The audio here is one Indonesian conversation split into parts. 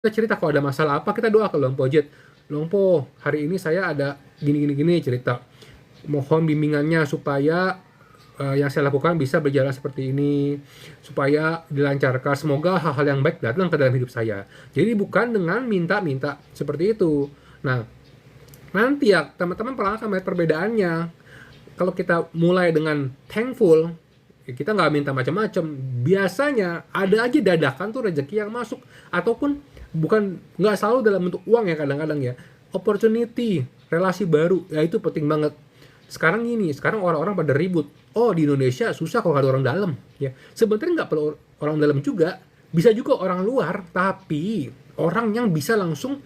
Kita cerita kalau ada masalah apa, kita doa ke Luang Po Jet. Luang Po, hari ini saya ada gini gini gini cerita. Mohon bimbingannya supaya yang saya lakukan bisa berjalan seperti ini, supaya dilancarkan. Semoga hal-hal yang baik datang ke dalam hidup saya. Jadi bukan dengan minta-minta seperti itu. Nah, nanti ya teman-teman akan melihat perbedaannya. Kalau kita mulai dengan thankful, ya kita nggak minta macam-macam. Biasanya ada aja dadakan tuh rezeki yang masuk, ataupun bukan, nggak selalu dalam bentuk uang ya, kadang-kadang ya, opportunity, relasi baru, ya itu penting banget. Sekarang orang-orang pada ribut, oh di Indonesia susah kalau ada orang dalam, ya sebenarnya nggak perlu orang dalam juga, bisa juga orang luar, tapi orang yang bisa langsung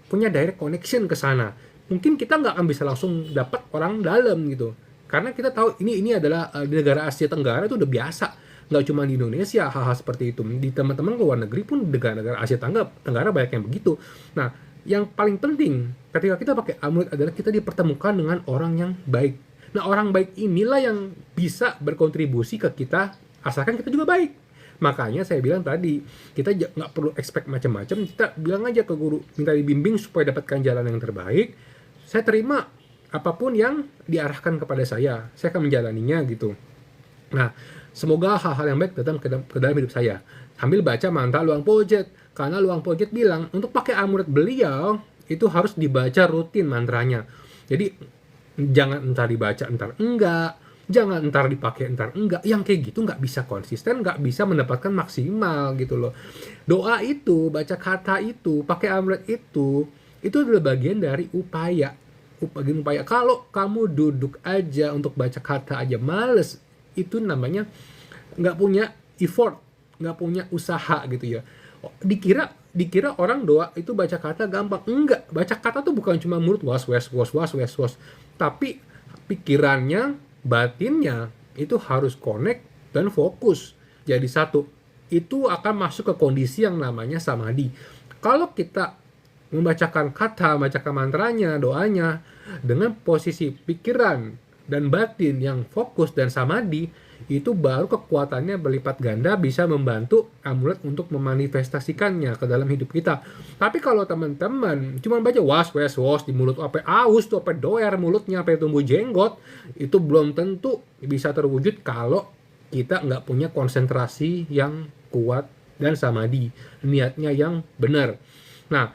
punya direct connection ke sana. Mungkin kita nggak akan bisa langsung dapat orang dalam gitu, karena kita tahu ini adalah di negara Asia Tenggara itu udah biasa. Nggak cuma di Indonesia hal-hal seperti itu, di teman-teman luar negeri pun, negara-negara Asia Tenggara banyak yang begitu. Nah, yang paling penting ketika kita pakai amulet adalah kita dipertemukan dengan orang yang baik. Nah, orang baik inilah yang bisa berkontribusi ke kita, asalkan kita juga baik. Makanya saya bilang tadi, kita nggak perlu expect macam-macam, kita bilang aja ke guru, minta dibimbing supaya dapatkan jalan yang terbaik. Saya terima apapun yang diarahkan kepada saya akan menjalaninya gitu. Nah, semoga hal-hal yang baik datang ke dalam hidup saya. Sambil baca mantra Luang Po Jet. Karena Luang Po Jet bilang, untuk pakai amulet beliau, itu harus dibaca rutin mantranya. Jadi, jangan entar dibaca, entar enggak. Jangan entar dipakai, entar enggak. Yang kayak gitu nggak bisa konsisten, nggak bisa mendapatkan maksimal gitu loh. Doa itu, baca kata itu, pakai amulet itu adalah bagian dari upaya. Bagian upaya. Kalau kamu duduk aja untuk baca kata aja males, itu namanya nggak punya effort, nggak punya usaha gitu ya. Dikira orang doa itu baca kata gampang. Enggak, baca kata tuh bukan cuma mulut was was, tapi pikirannya, batinnya itu harus connect dan fokus jadi satu. Itu akan masuk ke kondisi yang namanya samadhi. Kalau kita membacakan kata, membacakan mantranya, doanya dengan posisi pikiran dan batin yang fokus dan samadhi, itu baru kekuatannya berlipat ganda, bisa membantu amulet untuk memanifestasikannya ke dalam hidup kita. Tapi kalau teman-teman cuma baca was di mulut, apa aus tuh, apa doer mulutnya, apa tumbuh jenggot, itu belum tentu bisa terwujud kalau kita nggak punya konsentrasi yang kuat dan samadhi, niatnya yang benar. Nah,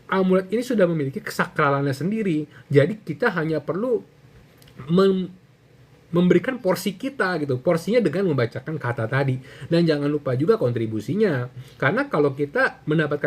amulet ini sudah memiliki kesakralannya sendiri, jadi kita hanya perlu memberikan porsi kita gitu, porsinya dengan membacakan kata tadi. Dan jangan lupa juga kontribusinya, karena kalau kita mendapatkan